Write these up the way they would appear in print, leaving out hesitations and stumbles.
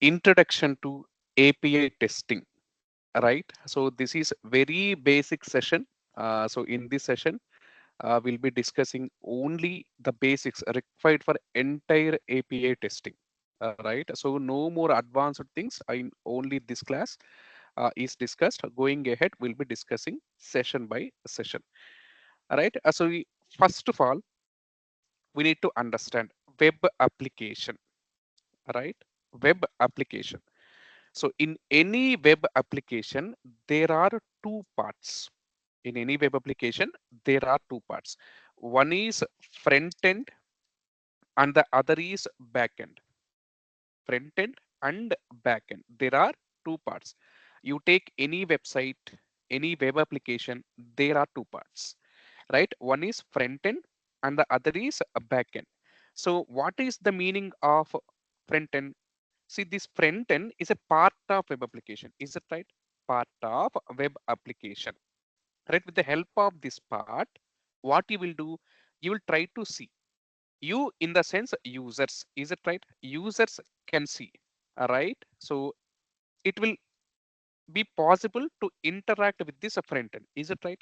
Introduction to API testing, right? So this is very basic session. So in this session, we'll be discussing only the basics required for entire API testing, right? So no more advanced things in only this class is discussed. Going ahead, we'll be discussing session by session, right? First of all, we need to understand web application, right? Web application. So in any web application, there are two parts. In any web application, there are two parts. One is front end and the other is back end. Front end and back end. There are two parts. You take any website, any web application, there are two parts, right? One is front end and the other is a back end. So what is the meaning of front end? See, this front end is a part of web application. Is it right? Part of web application, right? With the help of this part, what you will do, you will try to see. You, in the sense, users. Is it right? Users can see, right? So it will be possible to interact with this front end. Is it right?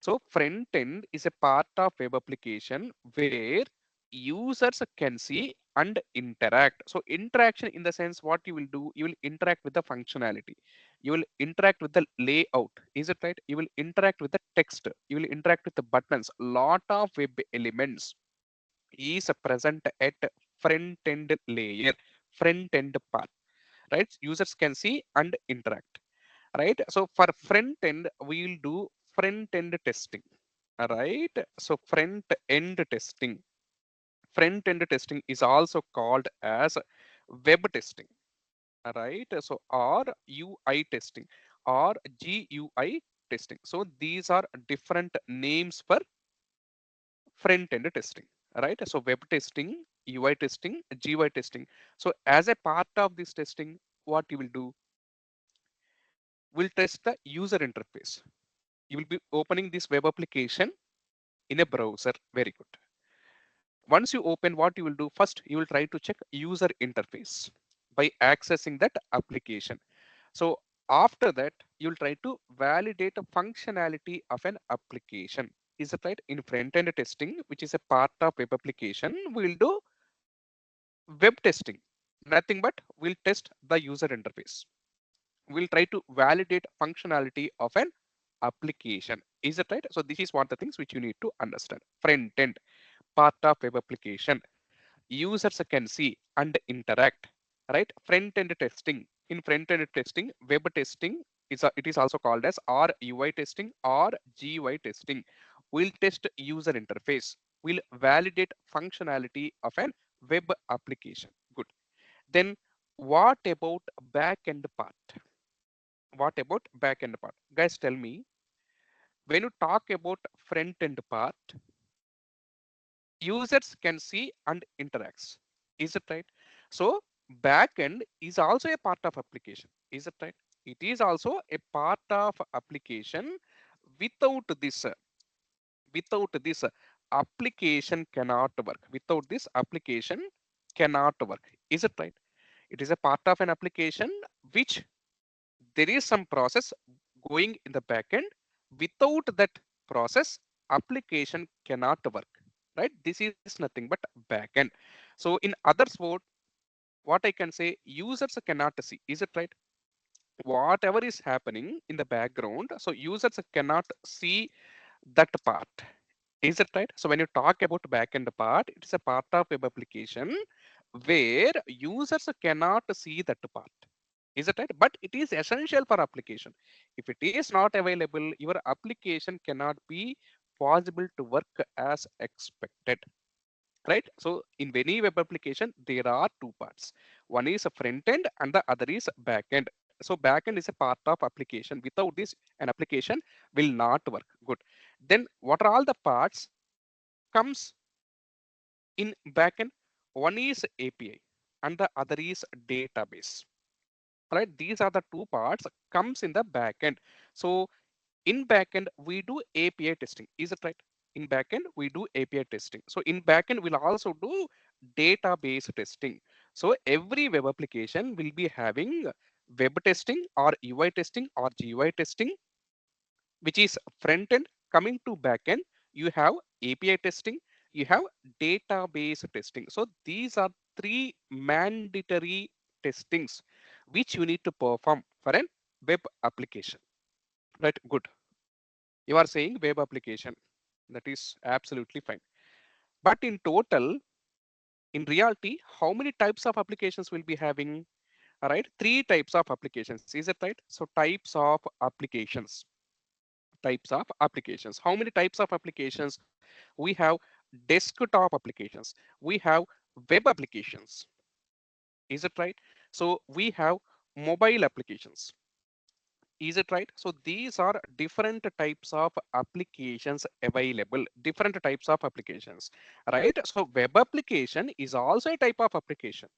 So front end is a part of web application where users can see and interact. So interaction in the sense what you will do, you will interact with the functionality. You will interact with the layout. Is it right? You will interact with the text. You will interact with the buttons. Lot of web elements is present at front end layer, front end part, right? Users can see and interact, right? So for front end, we'll do front end testing, right? So front end testing is also called as web testing, right? So or UI testing or GUI testing. So these are different names for front end testing, right? So web testing, UI testing, GUI testing. So as a part of this testing, what you will do, will test the user interface. You will be opening this web application in a browser. Very good. Once you open, what you will do first, you will try to check user interface by accessing that application. So after that, you will try to validate the functionality of an application. Is it right? In front end testing, which is a part of web application, we will do web testing. Nothing but we'll test the user interface. We'll try to validate functionality of an application. Is it right? So this is one of the things which you need to understand. Front end, part of web application. Users can see and interact, right? Front end testing. In front end testing, web testing it is also called as or UI testing or GUI testing. We'll test user interface. We'll validate functionality of an web application. Good. Then what about back end part? What about back end part? Guys, tell me, when you talk about front end part, users can see and interacts. Is it right? So backend is also a part of application. Is it right? It is also a part of application. Without this, without this application cannot work. Without this application cannot work. Is it right? It is a part of an application which there is some process going in the backend. Without that process, application cannot work, right? This is nothing but backend. So in others word, what I can say, users cannot see. Is it right? Whatever is happening in the background, so users cannot see that part. Is it right? So when you talk about backend part, it is a part of web application where users cannot see that part. Is it right? But it is essential for application. If it is not available, your application cannot be possible to work as expected. Right? So in many web application, there are two parts. One is a front end and the other is back end. So back end is a part of application. Without this, an application will not work. Good. Then what are all the parts comes in backend? One is API and the other is database. Right? These are the two parts comes in the backend. So in backend, we do API testing. Is it right? In backend, we do API testing. So in backend, we'll also do database testing. So every web application will be having web testing or UI testing or GUI testing, which is front end coming to back end. You have API testing, you have database testing. So these are three mandatory testings which you need to perform for a web application. Right, good. You are saying web application. That is absolutely fine. But in total, in reality, how many types of applications will be having? All right, three types of applications. Is it right? So types of applications. Types of applications. How many types of applications? We have desktop applications. We have web applications. Is it right? So we have mobile applications. Is it right? So these are different types of applications available, different types of applications, right? So web application is also a type of application,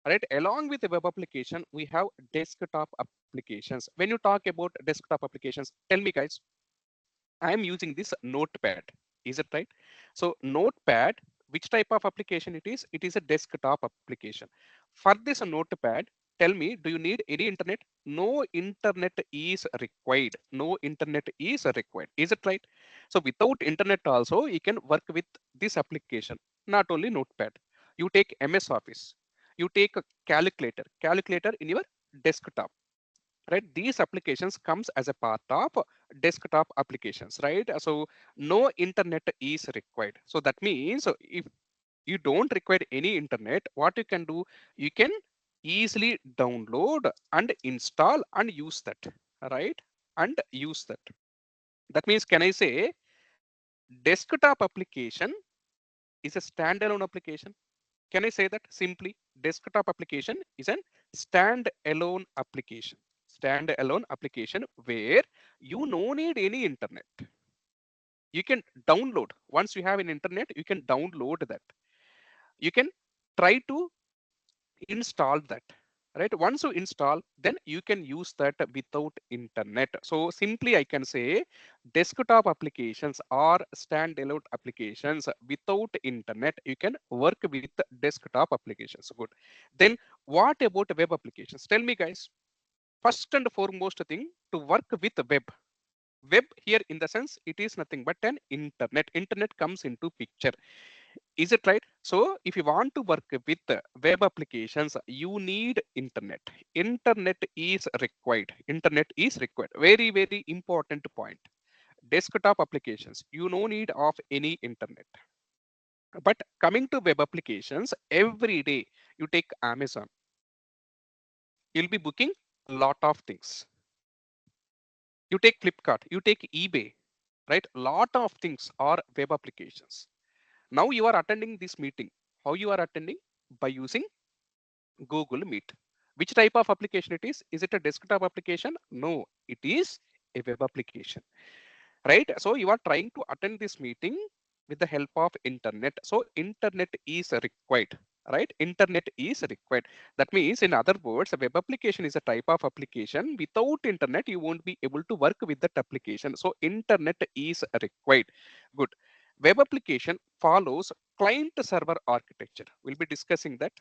right? Along with the web application, we have desktop applications. When you talk about desktop applications, tell me guys, I am using this notepad. Is it right? So notepad, which type of application it is? It is a desktop application. For this notepad, tell me, do you need any internet? No internet is required. No internet is required. Is it right? So without internet also, you can work with this application, not only notepad. You take MS Office. You take a calculator in your desktop, right? These applications comes as a part of desktop applications, right? So no internet is required. So that means if you don't require any internet, what you can do, you can easily download and install and use that, right? And use that. That means, can I say desktop application is a standalone application? Can I say that simply? Desktop application is an stand-alone application. Stand-alone application where you no need any internet. You can download. Once you have an internet, you can download that. You can try to install that. Right? Once you install, then you can use that without internet. So simply I can say desktop applications are standalone applications without internet. You can work with desktop applications. Good. Then what about web applications? Tell me guys, first and foremost thing to work with web. Web here in the sense it is nothing but an internet. Internet comes into picture. Is it right? So if you want to work with web applications, you need internet. Internet is required. Internet is required. Very, very important point. Desktop applications, you no need of any internet. But coming to web applications, every day you take Amazon, you'll be booking a lot of things. You take Flipkart, you take eBay, right? Lot of things are web applications. Now you are attending this meeting. How you are attending? By using Google Meet. Which type of application it is? Is it a desktop application? No, it is a web application, right? So you are trying to attend this meeting with the help of internet. So internet is required, right? Internet is required. That means, in other words, a web application is a type of application. Without internet, you won't be able to work with that application. So internet is required. Good. Web application follows client server architecture. We'll be discussing that.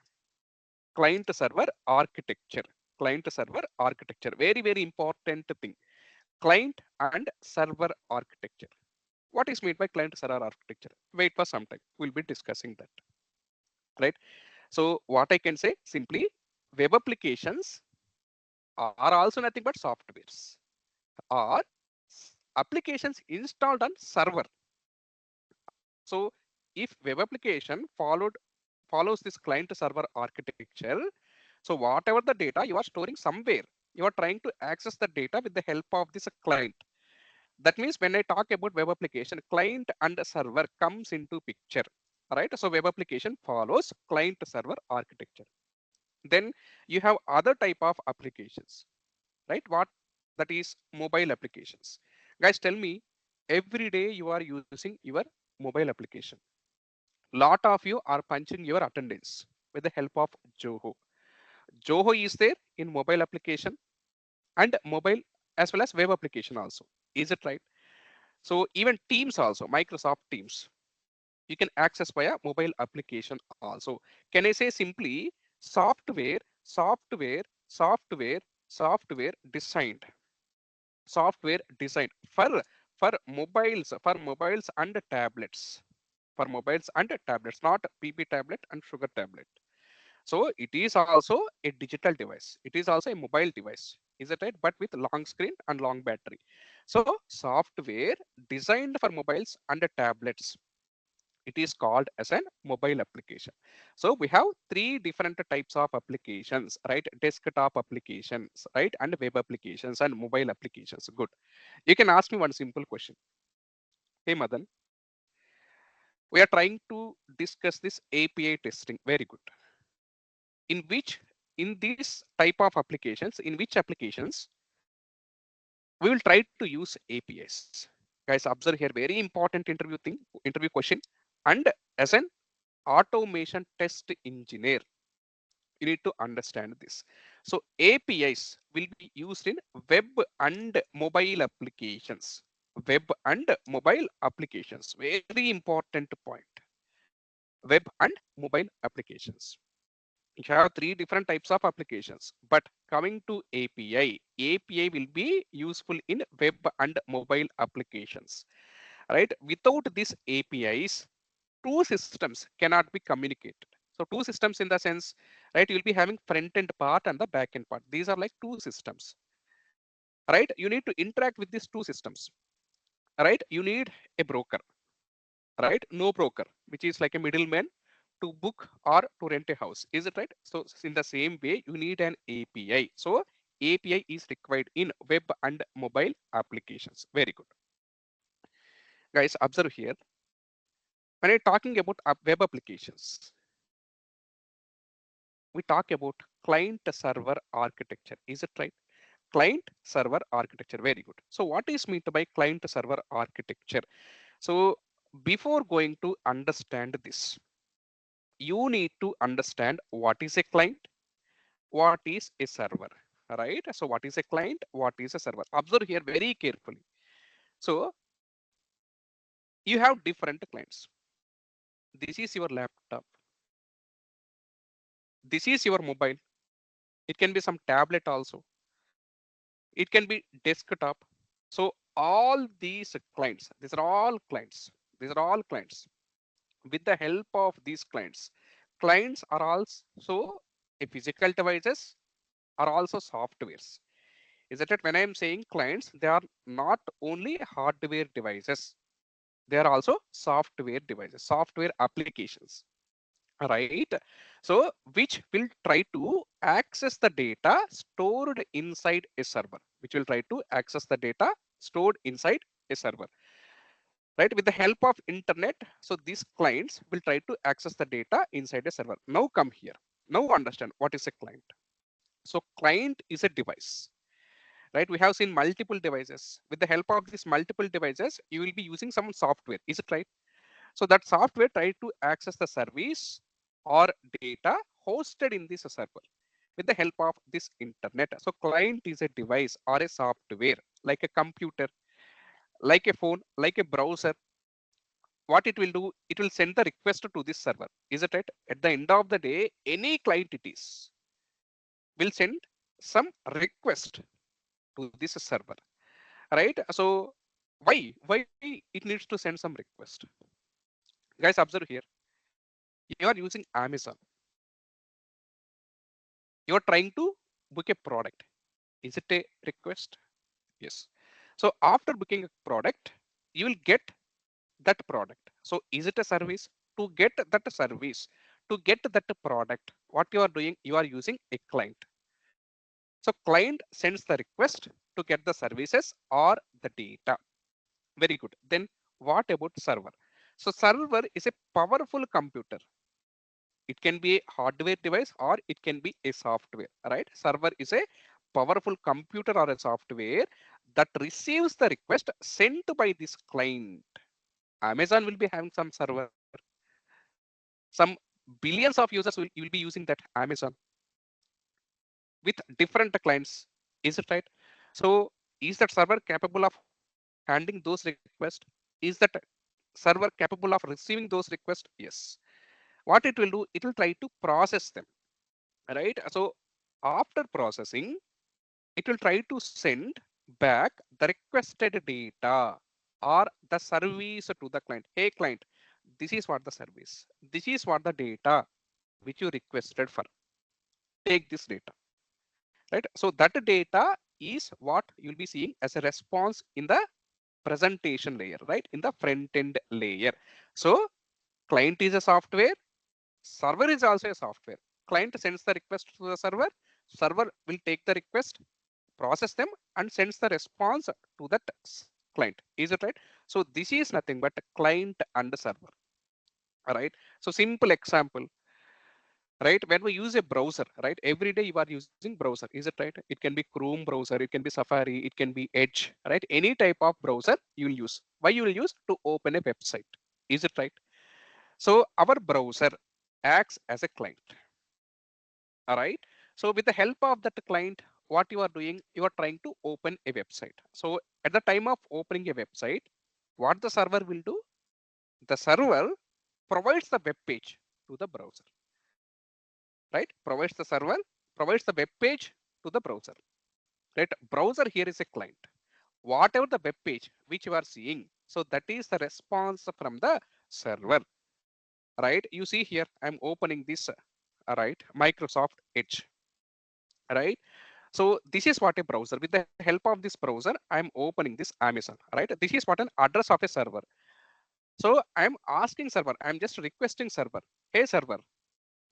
Client server architecture. Client server architecture, very, very important thing. Client and server architecture. What is meant by client server architecture? Wait for some time, we'll be discussing that, right? So what I can say simply, web applications are also nothing but softwares or applications installed on server. So if web application follows this client server architecture, so whatever the data you are storing somewhere, you are trying to access the data with the help of this client. That means when I talk about web application, client and server comes into picture, right? So web application follows client server architecture. Then you have other type of applications, right? What? That is mobile applications. Guys, tell me, every day you are using your mobile application. Lot of you are punching your attendance with the help of Joho. Joho is there in mobile application and mobile as well as web application also. Is it right? So even Teams also, Microsoft Teams, you can access via mobile application also. Can I say simply, Software, software, software, software designed. Software designed for mobiles and tablets. For mobiles and tablets, not PP tablet and sugar tablet. So it is also a digital device. It is also a mobile device. Is it right? But with long screen and long battery. So software designed for mobiles and tablets. It is called as an mobile application. So we have three different types of applications, right? Desktop applications, right? And web applications and mobile applications. Good. You can ask me one simple question. Hey, Madan, we are trying to discuss this API testing. Very good. In which, in this type of applications, in which applications we will try to use APIs. Guys, observe here, very important interview question. And as an automation test engineer, you need to understand this. So APIs will be used in web and mobile applications. Web and mobile applications. Very important point. Web and mobile applications. You have three different types of applications. But coming to API, API will be useful in web and mobile applications. Right? Without these APIs, two systems cannot be communicated. So two systems in the sense, right? You'll be having front end part and the back end part. These are like two systems, right? You need to interact with these two systems, right? You need a broker, right? No broker, which is like a middleman to book or to rent a house. Is it right? So in the same way, you need an API. So API is required in web and mobile applications. Very good. Guys, observe here. When I'm talking about web applications, we talk about client server architecture. Is it right? Client server architecture. Very good. So what is meant by client server architecture? So before going to understand this, you need to understand what is a client, what is a server, right? So what is a client, what is a server? Observe here very carefully. So you have different clients. This is your laptop. This is your mobile. It can be some tablet also. It can be desktop. So all these clients, these are all clients. These are all clients. With the help of these clients, clients are also a physical devices are also softwares. Is that it? When I'm saying clients, they are not only hardware devices. They are also software devices, software applications, right? So which will try to access the data stored inside a server, which will try to access the data stored inside a server, right? With the help of internet. So these clients will try to access the data inside a server. Now come here. Now understand what is a client. So client is a device, right? We have seen multiple devices. With the help of these multiple devices, you will be using some software. Is it right? So that software try to access the service or data hosted in this server with the help of this internet. So client is a device or a software like a computer, like a phone, like a browser. What it will do, it will send the request to this server. Is it right? At the end of the day, any client it is will send some request to this server, right? So why it needs to send some request? Guys, observe here. You are using Amazon. You are trying to book a product. Is it a request? Yes. So after booking a product, you will get that product. So is it a service? To get that service, to get that product, what you are doing, you are using a client. So client sends the request to get the services or the data. Very good. Then what about server? So server is a powerful computer. It can be a hardware device or it can be a software, right? Server is a powerful computer or a software that receives the request sent by this client. Amazon will be having some server. Some billions of users will you will be using that Amazon with different clients. Is it right? So is that server capable of handling those requests? Is that server capable of receiving those requests? Yes. What it will do, it will try to process them. right? So after processing, it will try to send back the requested data or the service to the client. Hey client, this is what the service, this is what the data which you requested for. Take this data, right? So that data is what you'll be seeing as a response in the presentation layer, right? In the front end layer. So client is a software, server is also a software. Client sends the request to the server, server will take the request, process them and sends the response to that client. Is it right? So this is nothing but client and server, right? So simple example, right? When we use a browser, right? Every day you are using browser, is it right? It can be Chrome browser, it can be Safari, it can be Edge, right? Any type of browser you will use. Why you will use? To open a website. Is it right? So our browser acts as a client. All right. So with the help of that client, what you are doing, you are trying to open a website. So at the time of opening a website, what the server will do? The server provides the web page to the browser, right? Provides the web page to the browser, right? Browser here is a client. Whatever the web page which you are seeing, so that is the response from the server, right? You see here, I'm opening this, right? Microsoft Edge, right? So this is what a browser, with the help of this browser, I'm opening this Amazon, right? This is what an address of a server. So I'm asking server, I'm just requesting server, hey server,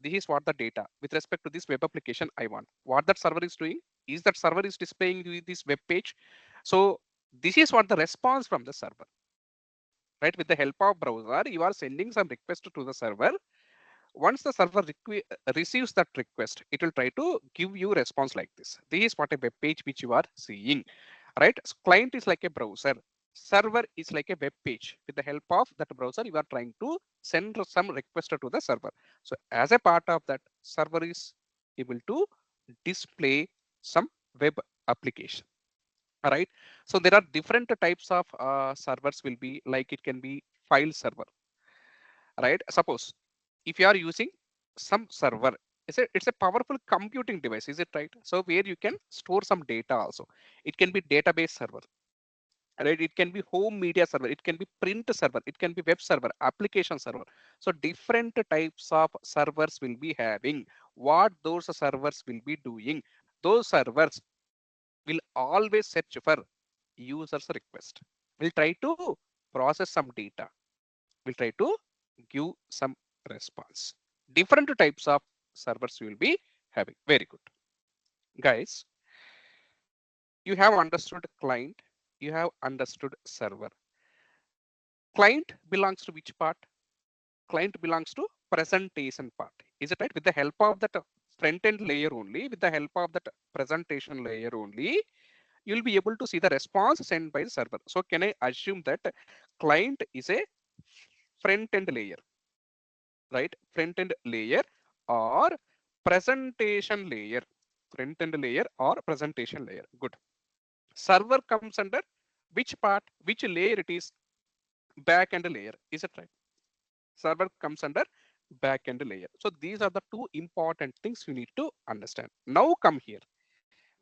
this is what the data with respect to this web application I want. What that server is doing is that server is displaying you this web page. So this is what the response from the server, right? With the help of browser, you are sending some request to the server. Once the server receives that request, it will try to give you response like this. This is what a web page which you are seeing, right? So client is like a browser, server is like a web page. With the help of that browser, you are trying to send some request to the server. So as a part of that, server is able to display some web application. All right. So there are different types of servers will be, like it can be file server, right? Suppose if you are using some server, it's a powerful computing device, is it right? So where you can store some data also. It can be database server, right? It can be home media server, it can be print server, it can be web server, application server. So different types of servers will be having. What those servers will be doing, those servers will always search for users request, will try to process some data, will try to give some response. Different types of servers you will be having. Very good. Guys, you have understood client, you have understood server. Client belongs to which part? Client belongs to presentation part. Is it right? With the help of that front end layer only, with the help of that presentation layer only, you'll be able to see the response sent by the server. So can I assume that client is a front end layer, right? Front end layer or presentation layer, front end layer or presentation layer. Good. Server comes under which part, which layer it is? Back end layer. Is it right? Server comes under back end layer. So these are the two important things you need to understand. Now come here.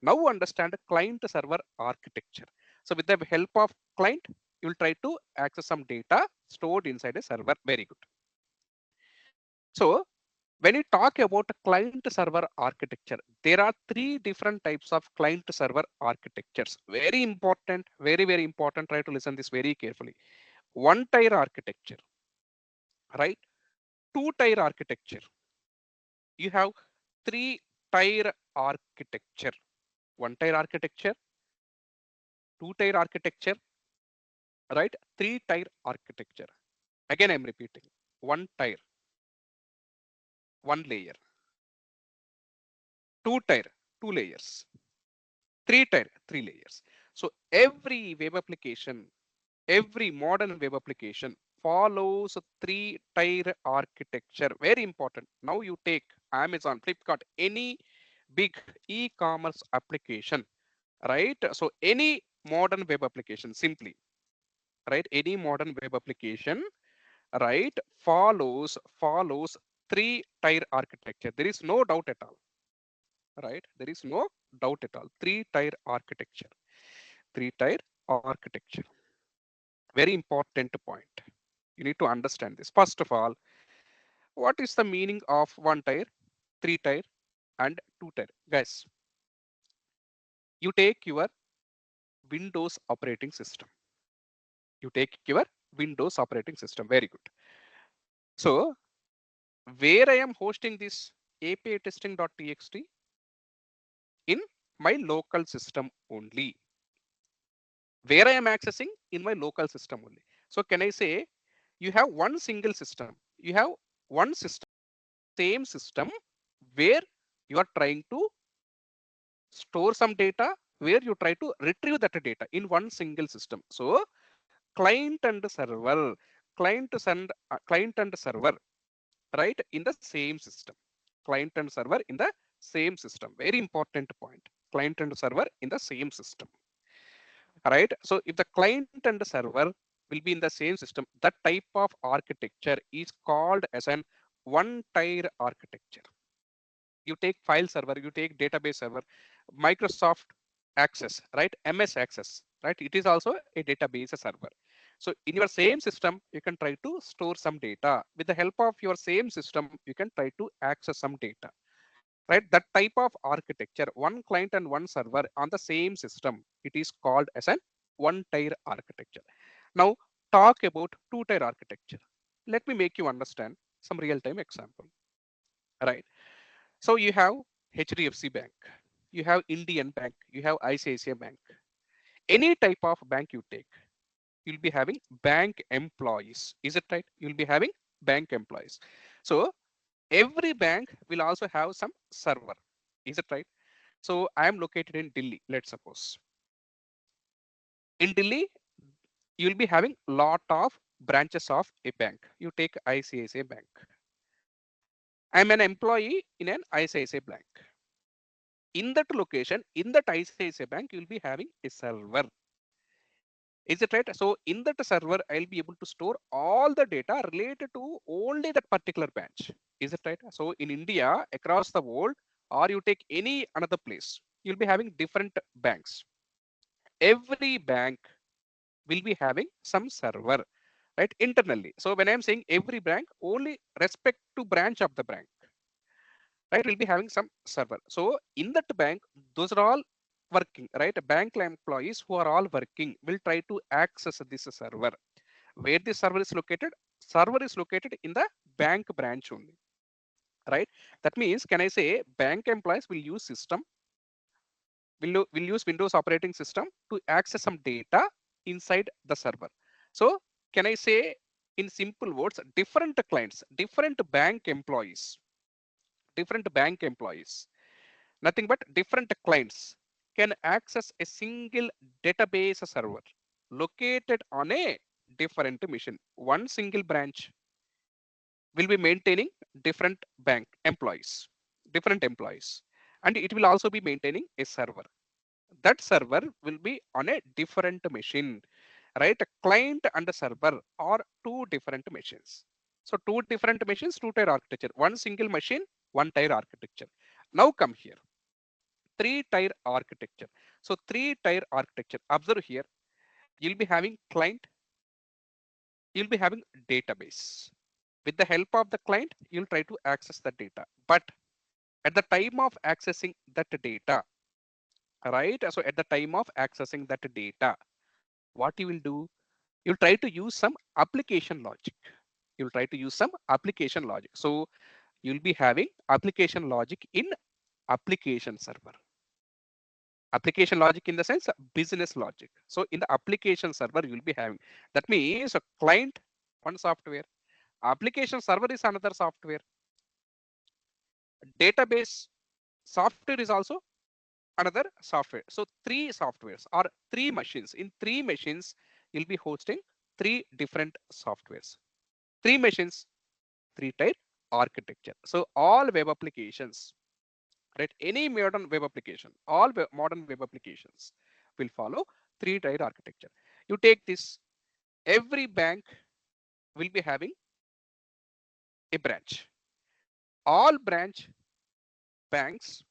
Now understand client server architecture. So with the help of client, you will try to access some data stored inside a server. Very good. So when you talk about client server architecture, there are three different types of client server architectures. Very important, very, very important. Try to listen this very carefully. One tier architecture, right? Two tier architecture. You have three tier architecture. One tier architecture, two tier architecture, right? Three tier architecture. Again, I'm repeating. One tier, one layer. Two tier, two layers. Three tier, three layers. So every web application, every modern web application follows a three tier architecture. Very important. Now you take Amazon, Flipkart, any big e-commerce application, right? So any modern web application, simply, right? Any modern web application, right, follows three tier architecture. There is no doubt at all. right? There is no doubt at all. Three-tier architecture. Three-tier architecture. Very important point. You need to understand this. First of all, what is the meaning of one tier, three tier, and two tier? Guys, you take your Windows operating system. You take your Windows operating system. Very good. So where I am hosting this API testing.txt in my local system only. Where I am accessing in my local system only. So can I say you have one single system? You have one system, same system where you are trying to store some data, where you try to retrieve that data in one single system. So client and server, client and server, right, in the same system. Client and server in the same system. Very important point. Client and server in the same system, right? So if the client and the server will be in the same system, that type of architecture is called as an one-tier architecture. You take file server, you take database server, Microsoft Access, right? MS Access, right? It is also a database server. So in your same system, you can try to store some data. With the help of your same system, you can try to access some data, right? That type of architecture, one client and one server on the same system, it is called as an one-tier architecture. Now talk about two-tier architecture. Let me make you understand some real-time example, right? So you have HDFC Bank, you have Indian Bank, you have ICICI Bank. Any type of bank you take, you'll be having bank employees. Is it right? You'll be having bank employees. So every bank will also have some server. Is it right? So I am located in Delhi, let's suppose. In Delhi, you'll be having lot of branches of a bank. You take ICICI Bank. I'm an employee in an ICICI Bank. In that location, in that ICICI Bank, you'll be having a server. Is it right? So in that server, I'll be able to store all the data related to only that particular branch. Is it right? So in India, across the world, or you take any another place, you'll be having different banks. Every bank will be having some server, right, internally. So when I'm saying every bank, only respect to branch of the bank, right, will be having some server. So in that bank, those are all working, right? Bank employees who are all working will try to access this server. Where the server is located? Server is located in the bank branch only, right? That means, can I say bank employees will use system, will use Windows operating system to access some data inside the server. So can I say in simple words, different clients, different bank employees, nothing but different clients can access a single database server located on a different machine. One single branch will be maintaining different bank employees, different employees, and it will also be maintaining a server. That server will be on a different machine, right? A client and a server are two different machines. So two different machines, two-tier architecture, one single machine, one-tier architecture. Now come here, three-tier architecture. So three-tier architecture, observe here, you'll be having client, you'll be having database. With the help of the client, you'll try to access the data. But at the time of accessing that data, right? So at the time of accessing that data, what you will do? You'll try to use some application logic. You'll try to use some application logic. So you'll be having application logic in application server. Application logic in the sense business logic. So in the application server, you'll be having, that means a client, one software, application server is another software, database software is also another software. So three softwares or three machines. In three machines, you'll be hosting three different softwares. Three machines, three-tier architecture. So all web applications, right? Any modern web application, all modern web applications will follow three-tier architecture. You take this, every bank will be having a branch. All branch banks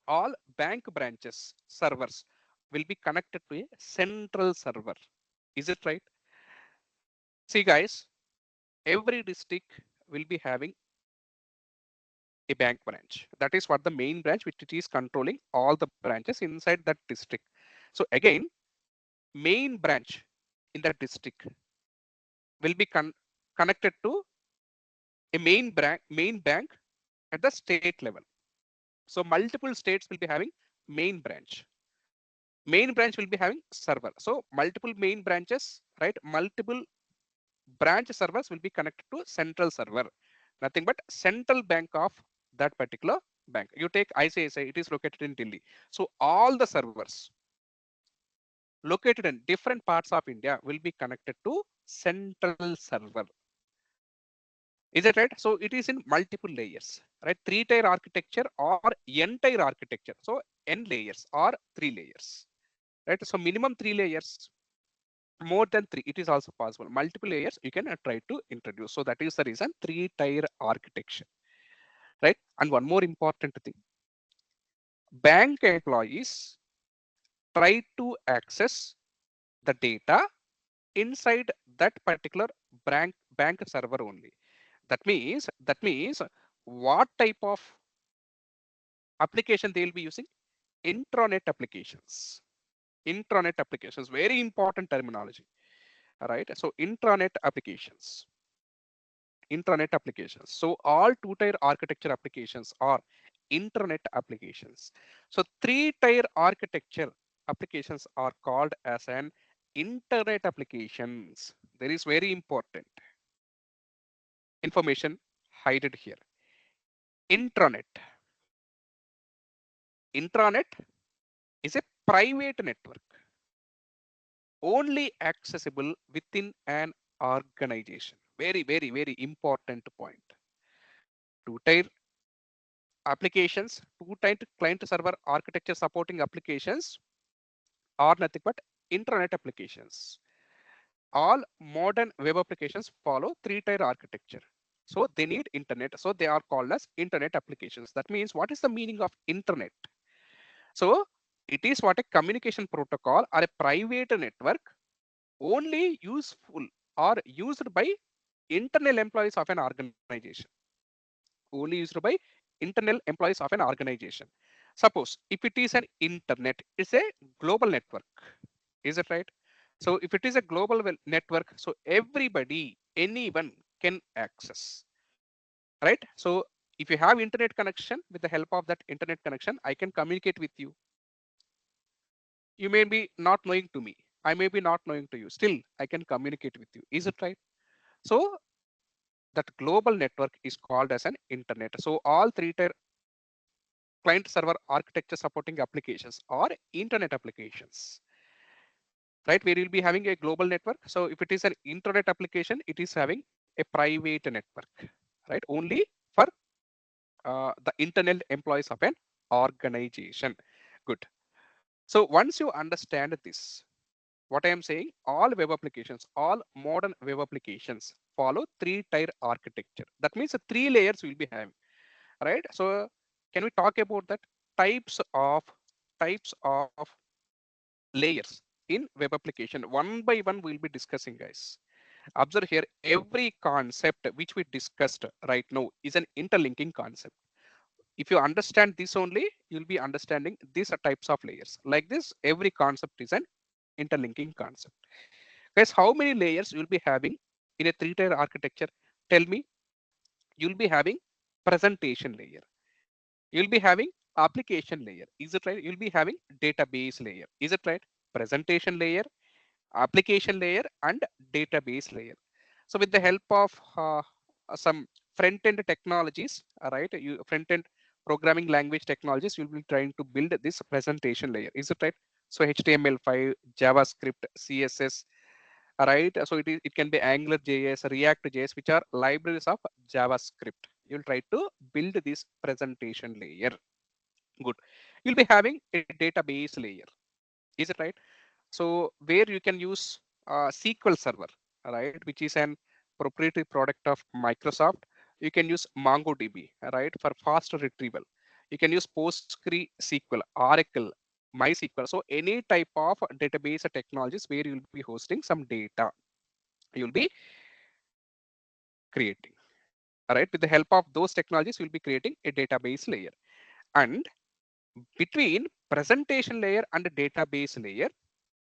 all bank branches servers will be connected to a central server. Is it right? See guys, every district will be having a bank branch. That is what the main branch, which it is controlling all the branches inside that district. So again, main branch in that district will be connected to a main bank at the state level. So multiple states will be having main branch. Main branch will be having server. So multiple main branches, right? Multiple branch servers will be connected to central server. Nothing but central bank of that particular bank. You take ICICI, it is located in Delhi. So all the servers located in different parts of India will be connected to central server. Is it right? So it is in multiple layers, right? Three-tier architecture or n-tier architecture. So n layers or 3 layers, right? So minimum 3 layers, more than 3, it is also possible. Multiple layers you can try to introduce. So that is the reason 3-tier architecture, right? And one more important thing, bank employees try to access the data inside that particular bank server only. That means what type of application they will be using? Intranet applications. Intranet applications, very important terminology. All right. So intranet applications. So all two-tier architecture applications are intranet applications. So three-tier architecture applications are called as an internet applications. There is very important information hidden here. Intranet. Intranet is a private network only accessible within an organization. Very, very, very important point. Two-tier applications, two-tier client server architecture supporting applications are nothing but intranet applications. All modern web applications follow three-tier architecture. So they need internet. So they are called as internet applications. That means what is the meaning of internet? So it is what a communication protocol or a private network only useful or used by internal employees of an organization. Only used by internal employees of an organization. Suppose if it is an internet, it's a global network. Is it right? So if it is a global network, so everybody, anyone can access, right? So if you have internet connection, with the help of that internet connection, I can communicate with you. You may be not knowing to me. I may be not knowing to you. Still, I can communicate with you. Is it right? So that global network is called as an internet. So all three-tier client server architecture supporting applications or internet applications, right? Where you'll be having a global network. So if it is an internet application, it is having a private network, right? Only for the internal employees of an organization. Good. So once you understand this, what I am saying, all web applications, all modern web applications follow three-tier architecture. That means 3 layers will be having, right? So can we talk about that types of types of layers in web application? One by one we'll be discussing, guys. Observe here, every concept which we discussed right now is an interlinking concept. If you understand this only, you'll be understanding these types of layers. Like this, every concept is an interlinking concept. Guys, how many layers you'll be having in a three-tier architecture? Tell me. You'll be having presentation layer. You'll be having application layer. Is it right? You'll be having database layer. Is it right? Presentation layer, application layer, and database layer. So with the help of some front-end technologies, right? You front-end programming language technologies, you'll be trying to build this presentation layer. Is it right? So HTML5, JavaScript, CSS, right? So it can be Angular JS, React JS, which are libraries of JavaScript. You'll try to build this presentation layer. Good. You'll be having a database layer. Is it right? So where you can use SQL Server, right, which is an proprietary product of Microsoft. You can use MongoDB, right, for faster retrieval. You can use PostgreSQL, Oracle, MySQL. So any type of database technologies where you'll be hosting some data, you'll be creating. All right, with the help of those technologies, you'll be creating a database layer. And between presentation layer and database layer,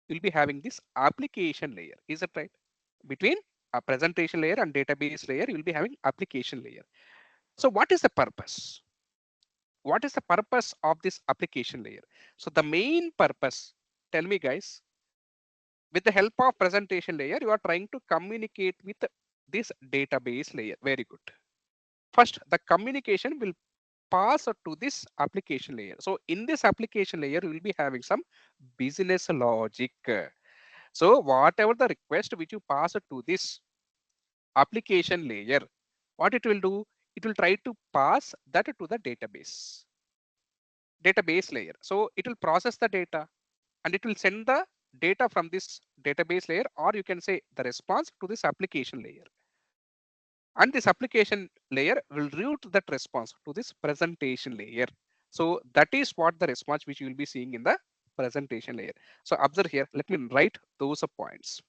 you'll be having this application layer. Is it right? Between a presentation layer and database layer, you'll be having application layer. So what is the purpose? What is the purpose of this application layer? So the main purpose, tell me guys, with the help of presentation layer, you are trying to communicate with this database layer. Very good. First, the communication will pass to this application layer. So in this application layer, we will be having some business logic. So whatever the request which you pass to this application layer, what it will do, it will try to pass that to the database layer. So it will process the data and it will send the data from this database layer, or you can say the response to this application layer. And this application layer will route that response to this presentation layer. So that is what the response which you will be seeing in the presentation layer. So observe here, let me write those points.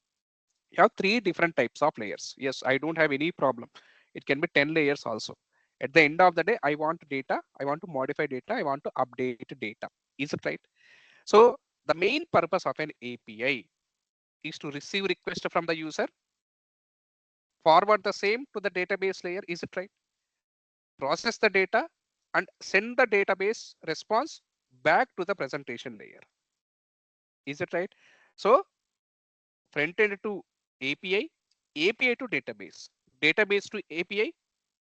You have three different types of layers. Yes, I don't have any problem. It can be 10 layers also. At the end of the day, I want data, I want to modify data, I want to update data. Is it right? So the main purpose of an API is to receive request from the user, forward the same to the database layer. Is it right? Process the data and send the database response back to the presentation layer. Is it right? So front end to API, API to database, database to API,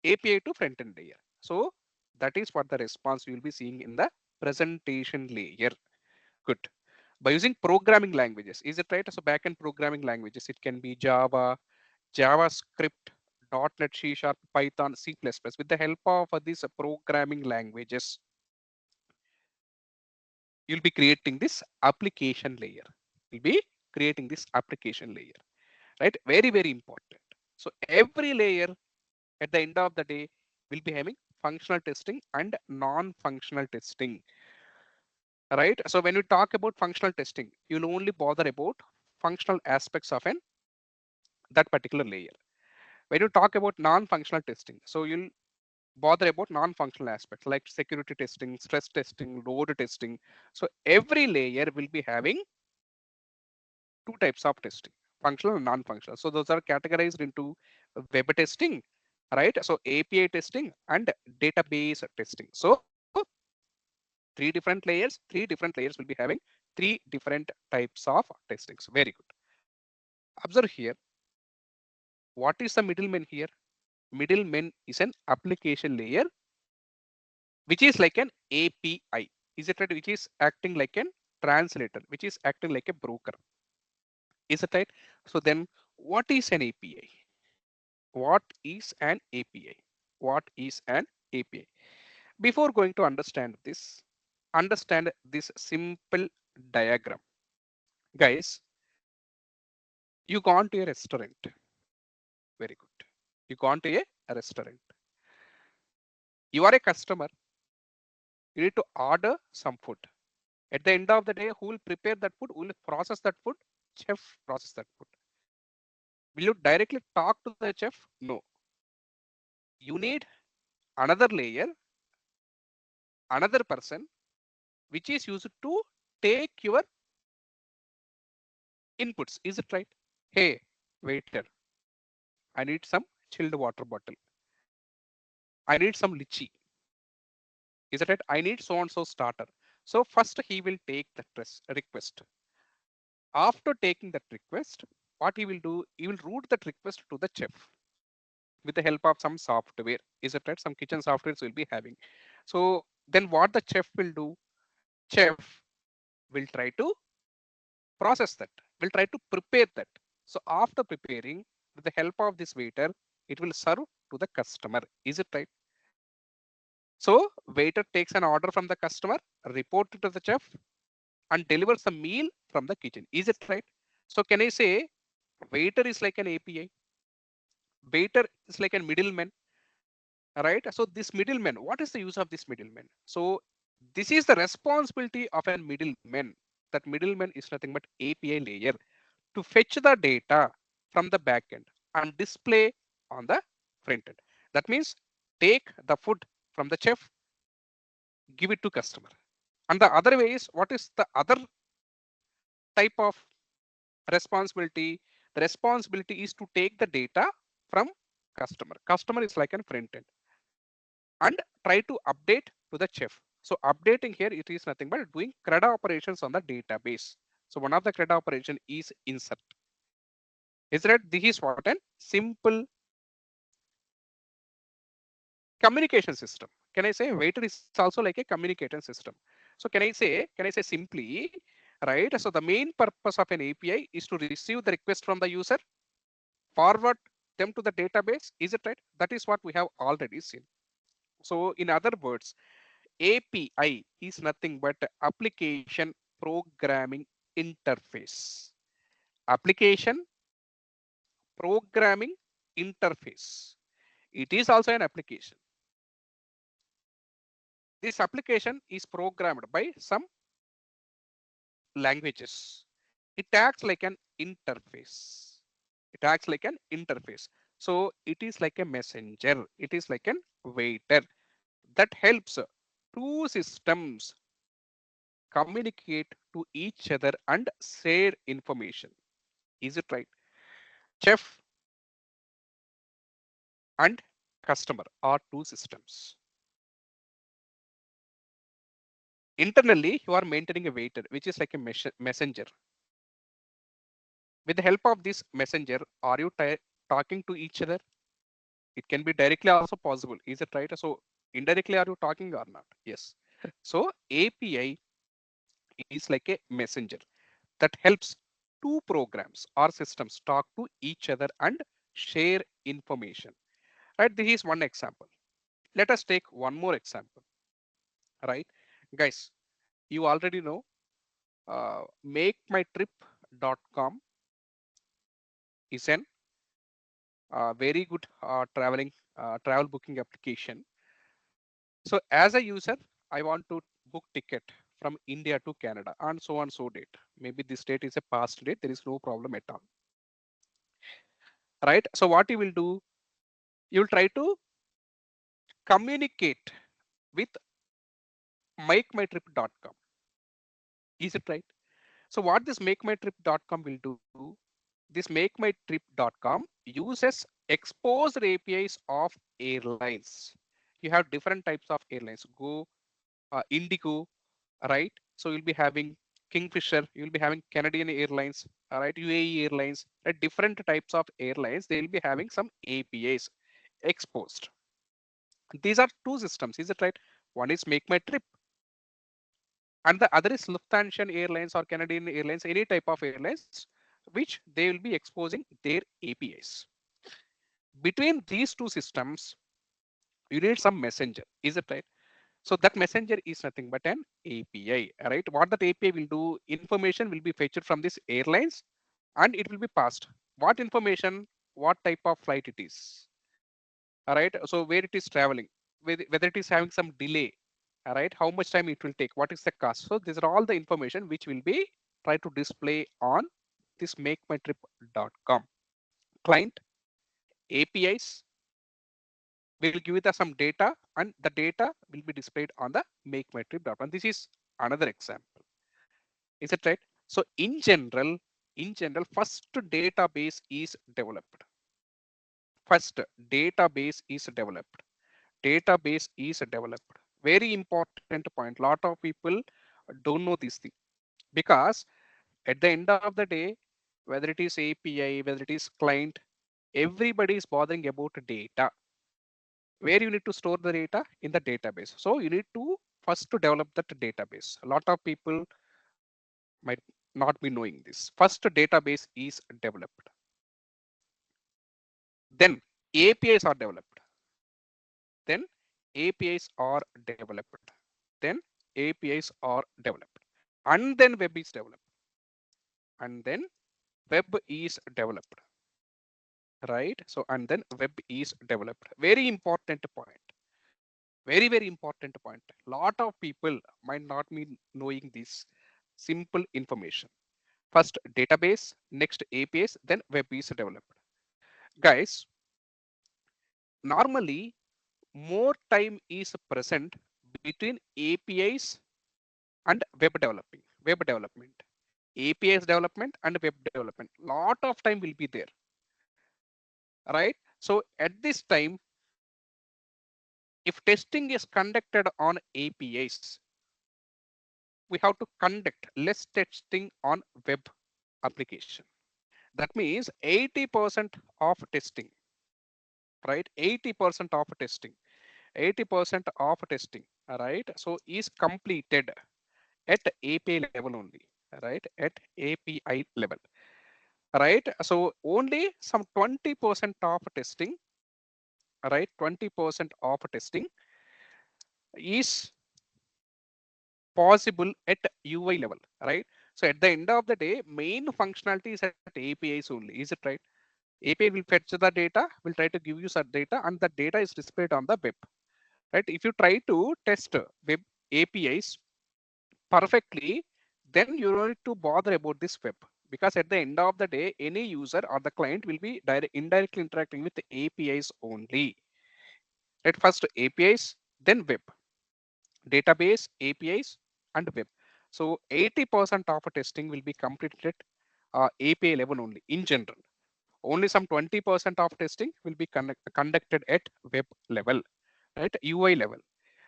API to front end layer. So that is what the response you will be seeing in the presentation layer. Good. By using programming languages, is it right? So backend programming languages, it can be Java, JavaScript, .NET, C Sharp, Python, C++. With the help of these programming languages, you'll be creating this application layer. You'll be creating this application layer, right? Very, very important. So every layer at the end of the day will be having functional testing and non-functional testing, right? So when we talk about functional testing, you'll only bother about functional aspects of an that particular layer. When you talk about non-functional testing, so you'll bother about non-functional aspects like security testing, stress testing, load testing. So every layer will be having two types of testing, functional and non-functional. So those are categorized into web testing, right? So API testing and database testing. So three different layers will be having three different types of testings. Very good. Observe here, what is the middleman here? Middleman is an application layer, which is like an API. Is it right? Which is acting like an translator, which is acting like a broker. Is it right? So then what is an API? What is an API? What is an API? Before going to understand this simple diagram. Guys, you gone to a restaurant. Very good. You gone to a restaurant. You are a customer. You need to order some food. At the end of the day, who will prepare that food? Who will process that food? Chef process that food. Will you directly talk to the chef? No. You need another layer, another person, which is used to take your inputs. Is it right? Hey, waiter, I need some chilled water bottle. I need some lychee. Is it right? I need so and so starter. So first he will take that request. After taking that request, what he will do, he will route that request to the chef with the help of some software. Is it right? Some kitchen softwares will be having. So then what the chef will do? Chef will try to process that, will try to prepare that. So after preparing, with the help of this waiter, it will serve to the customer. Is it right? So waiter takes an order from the customer, report it to the chef, and delivers a meal from the kitchen. Is it right? So can I say waiter is like an API? Waiter is like a middleman, right? So this middleman, what is the use of this middleman? So this is the responsibility of a middleman. That middleman is nothing but API layer to fetch the data from the backend and display on the front end. That means take the food from the chef, give it to customer. And the other way is, what is the other type of responsibility? The responsibility is to take the data from customer. Customer is like a front end and try to update to the chef. So updating here, it is nothing but doing CRUD operations on the database. So one of the CRUD operation is insert. Is that this is what an simple communication system. Can I say waiter is also like a communication system? So can I say simply, right? So the main purpose of an API is to receive the request from the user, forward them to the database. Is it right? That is what we have already seen. So in other words, API is nothing but application programming interface. Application programming interface. It is also an application. This application is programmed by some languages. It acts like an interface. It acts like an interface. So it is like a messenger. It is like an waiter that helps two systems communicate to each other and share information. Is it right? Chef and customer are two systems. Internally, you are maintaining a waiter, which is like a messenger. With the help of this messenger, are you talking to each other? It can be directly also possible. Is it right? So indirectly, are you talking or not? Yes. So API is like a messenger that helps two programs or systems talk to each other and share information. Right? This is one example. Let us take one more example. Right? Guys, you already know makemytrip.com is an very good travel booking application. So as a user, I want to book ticket from India to Canada and so on so date. Maybe this date is a past date. There is no problem at all. Right. So what you will do, you will try to communicate with makemytrip.com. Is it right? So what this makemytrip.com will do, this makemytrip.com uses exposed APIs of airlines. You have different types of airlines. Go, Indigo, right? So you'll be having Kingfisher, you'll be having Canadian Airlines, all right, UAE Airlines, right? Different types of airlines, they'll be having some APIs exposed. These are two systems, is it right? One is Make My Trip, and the other is Lufthansa Airlines or Canadian Airlines, any type of airlines, which they will be exposing their APIs. Between these two systems, you need some messenger, is it right? So that messenger is nothing but an API, right? What that API will do, information will be fetched from this airlines and it will be passed. What information, what type of flight it is, all right? So where it is traveling, whether it is having some delay, all right? How much time it will take, what is the cost? So these are all the information which will be try to display on this makemytrip.com. Client APIs will give it some data and the data will be displayed on the makemytrip.com. This is another example. Is it right? So in general, first database is developed. First database is developed. Database is developed. Very important point. Lot of people don't know this thing because at the end of the day, whether it is API, whether it is client, everybody is bothering about data. Where you need to store the data in the database. So you need to first to develop that database. A lot of people might not be knowing this. First database is developed. Then APIs are developed. Then APIs are developed. Then APIs are developed. And then web is developed. And then web is developed. Right? So and then web is developed. Very important point. Very, very important point. Lot of people might not be knowing this simple information. First database, next APIs, then web is developed. Guys, normally more time is present between APIs and web development, APIs development and web development. Lot of time will be there, right? So at this time, if testing is conducted on APIs, we have to conduct less testing on web application. That means 80% of testing, right? 80% of testing, 80% of testing, right? So is completed at API level only, right? At API level, right? So only some 20% of testing, right? 20% of testing is possible at UI level, right? So at the end of the day, main functionality is at APIs only, is it right? API will fetch the data, will try to give you some data, and the data is displayed on the web, right? If you try to test web APIs perfectly, then you don't need to bother about this web, because at the end of the day, any user or the client will be indirectly interacting with the APIs only. At first APIs, then web, database, APIs, and web. So 80% of testing will be completed API level only in general. Only some 20% of testing will be conducted at web level, right? UI level,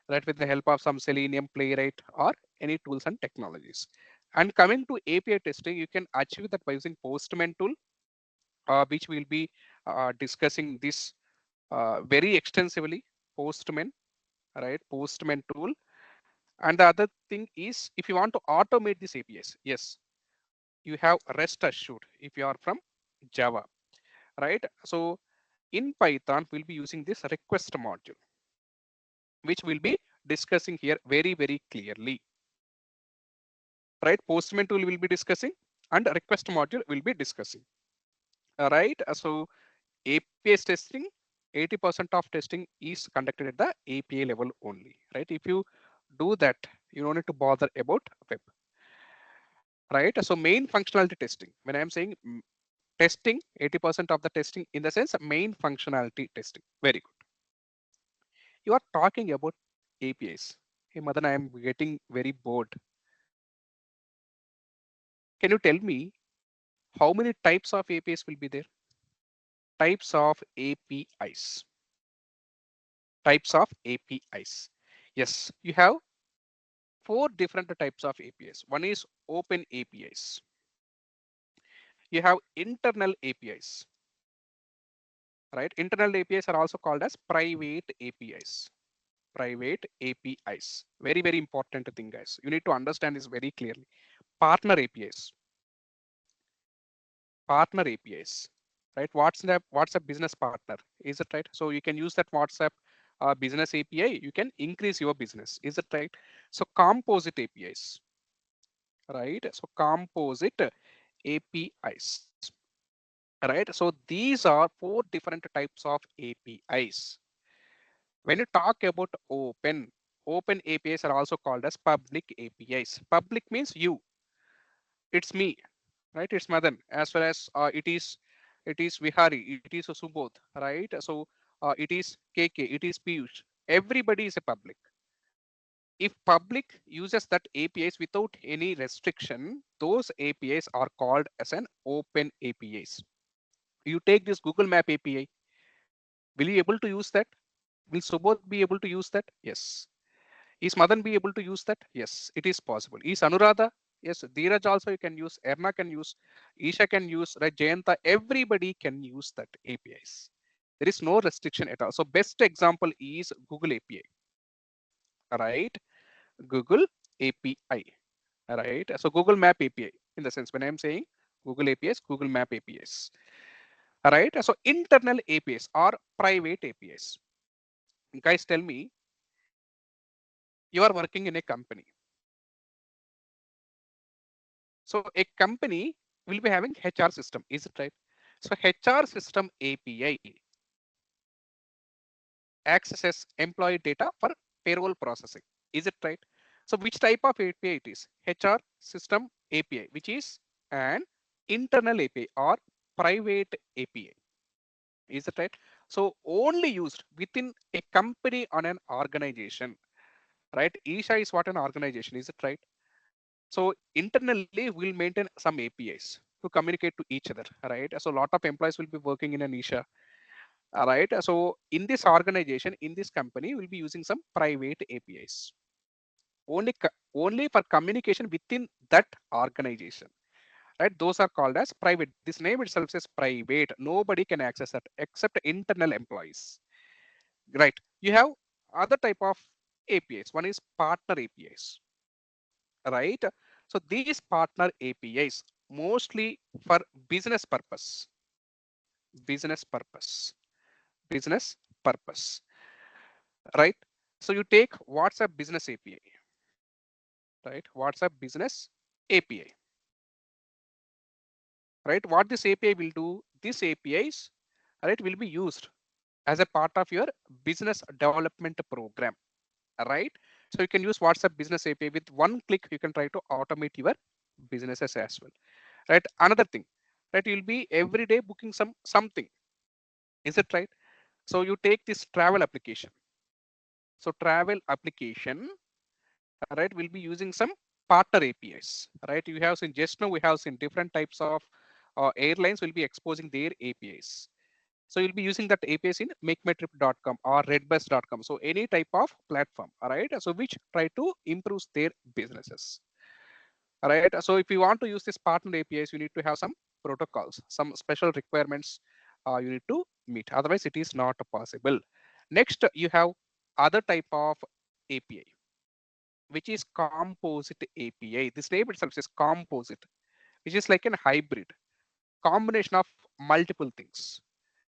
right? With the help of some Selenium, Playwright, or any tools and technologies. And coming to API testing, you can achieve that by using Postman tool, which we'll be discussing this very extensively. Postman, right? Postman tool. And the other thing is, if you want to automate these APIs, yes, you have rest assured if you are from Java, right? So in Python, we'll be using this request module, which we'll be discussing here very, very clearly, right? Postman tool will be discussing and request module will be discussing, right? So APIs testing, 80% of testing is conducted at the API level only, right? If you do that, you don't need to bother about web, right? So main functionality testing, when I'm saying testing, 80% of the testing in the sense main functionality testing. Very good. You are talking about APIs. Hey, Madan, I am getting very bored. Can you tell me how many types of APIs will be there? Types of APIs. Types of APIs. Yes, you have four different types of APIs. One is open APIs. You have internal APIs, right? Internal APIs are also called as private APIs. Private APIs. Very, very important thing, guys. You need to understand this very clearly. Partner APIs. Partner APIs, right? WhatsApp business partner, is it right? So you can use that WhatsApp business API. You can increase your business, is it right? So composite APIs, right? So composite APIs, right? So these are four different types of APIs. When you talk about open APIs are also called as public APIs. Public means you, it's me, right? It's Madan, as well as it is Vihari, it is Subodh, right? So it is KK, it is Piyush. Everybody is a public. If public uses that APIs without any restriction, those APIs are called as an open APIs. You take this Google Map API, will you able to use that? Will Subodh be able to use that? Yes. Is Madan be able to use that? Yes, it is possible. Is Anuradha? Yes, Dheeraj also you can use, Erna can use, Isha can use, right? Jayanta, everybody can use that APIs. There is no restriction at all. So best example is Google API, right? Google API, right? So Google Map API, in the sense when I'm saying Google APIs, Google Map APIs, right? So internal APIs or private APIs. Guys, tell me, you are working in a company. So a company will be having HR system, is it right? So HR system API accesses employee data for payroll processing. Is it right? So which type of API it is? HR system API, which is an internal API or private API. Is it right? So only used within a company on an organization, right? Isha is what an organization, is it right? So internally we'll maintain some APIs to communicate to each other, right? So a lot of employees will be working in an Isha, right? So in this organization, in this company, we'll be using some private APIs only for communication within that organization, right? Those are called as private. This name itself says private. Nobody can access that except internal employees, right? You have other type of APIs. One is partner APIs, right? So these partner APIs mostly for business purpose, business purpose, business purpose, right? So you take WhatsApp business API, right? WhatsApp business API, right? What this API will do, this APIs, right, will be used as a part of your business development program, right? So you can use WhatsApp business API with one click. You can try to automate your businesses as well, right? Another thing, right? You'll be every day booking something. Is it right? So you take this travel application. So travel application, right, will be using some partner APIs, right? You have seen just now we have seen different types of airlines will be exposing their APIs. So you'll be using that APIs in makeMyTrip.com or redbus.com. So any type of platform, all right? So which try to improve their businesses, all right? So if you want to use this partner APIs, you need to have some protocols, some special requirements you need to meet. Otherwise, it is not possible. Next, you have other type of API, which is composite API. This name itself is composite, which is like a hybrid combination of multiple things,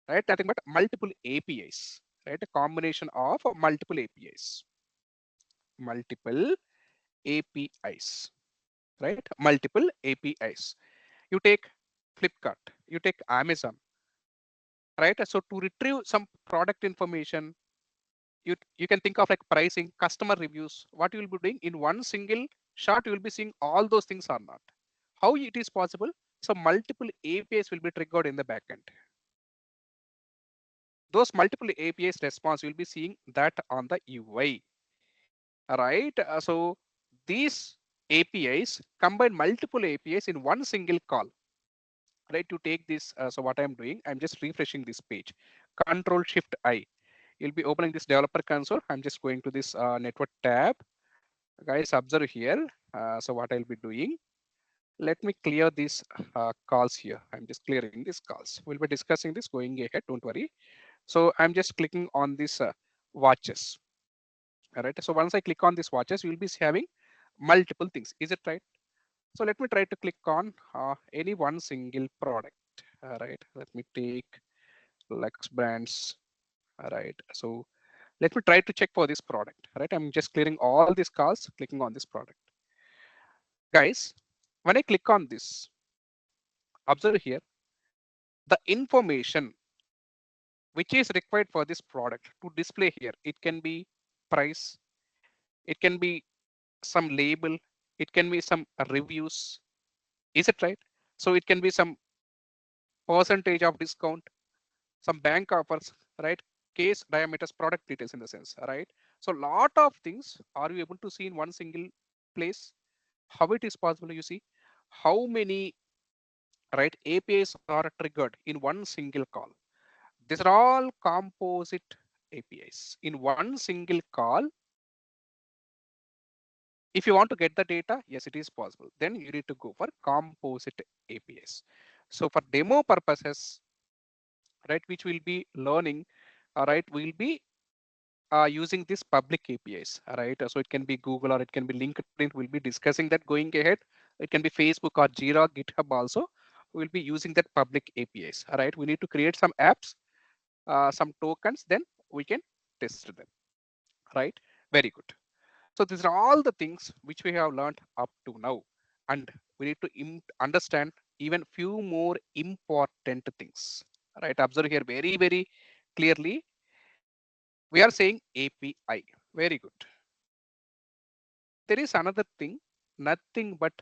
right? Nothing but multiple APIs, right? A combination of multiple APIs, multiple APIs, right? Multiple APIs. You take Flipkart, you take Amazon, right? So to retrieve some product information, you can think of like pricing, customer reviews. What you will be doing in one single shot, you will be seeing all those things or not. How it is possible? So multiple APIs will be triggered in the backend. Those multiple APIs response, you'll be seeing that on the UI, right? So these APIs combine multiple APIs in one single call, right? To take this, so what I'm doing, I'm just refreshing this page. Control Shift I. You'll be opening this developer console. I'm just going to this network tab. Guys, observe here. So what I'll be doing, let me clear these calls here. I'm just clearing these calls. We'll be discussing this going ahead. Don't worry. So I'm just clicking on this watches. All right. So once I click on these watches, you'll be having multiple things. Is it right? So let me try to click on any one single product. All right. Let me take Lux brands. All right. So let me try to check for this product. All right. I'm just clearing all these calls, clicking on this product. Guys, when I click on this, observe here, the information which is required for this product to display here. It can be price, it can be some label, it can be some reviews. Is it right? So it can be some percentage of discount, some bank offers, right? Case diameters, product details in the sense, right? So lot of things are you able to see in one single place? How it is possible? You see how many, right, APIs are triggered in one single call. These are all composite APIs. In one single call, if you want to get the data, yes, it is possible. Then you need to go for composite APIs. So for demo purposes, right, which we'll be learning, right, we'll be using this public APIs, right? So it can be Google or it can be LinkedIn. We'll be discussing that going ahead. It can be Facebook or Jira, GitHub also. We'll be using that public APIs, all right? We need to create some apps, some tokens, then we can test them, right? Very good. So these are all the things which we have learned up to now. And we need to understand even few more important things, right? Observe here very, very clearly. We are saying API. Very good. There is another thing, nothing but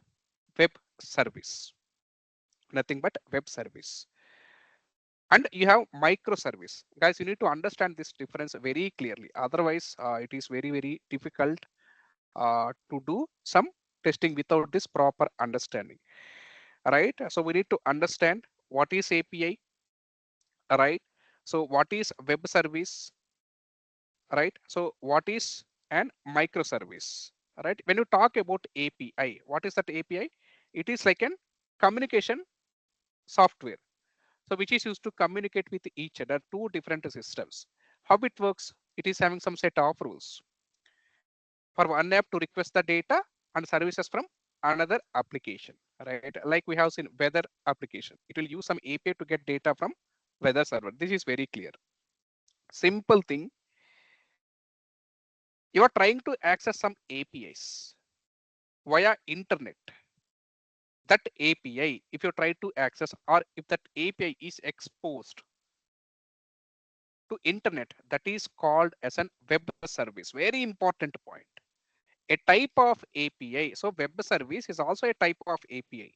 web service. Nothing but web service. And you have microservice. Guys, you need to understand this difference very clearly. Otherwise, it is very, very difficult to do some testing without this proper understanding. Right? So we need to understand what is API, right? So what is web service, right? So what is an microservice, right? When you talk about API, what is that API? It is like an communication software. So which is used to communicate with each other, two different systems. How it works? It is having some set of rules. For one app to request the data and services from another application, right? Like we have seen weather application. It will use some API to get data from weather server. This is very clear. Simple thing. You are trying to access some APIs via internet. That API, if you try to access or if that API is exposed to internet, that is called as an web service. Very important point. A type of API. So web service is also a type of API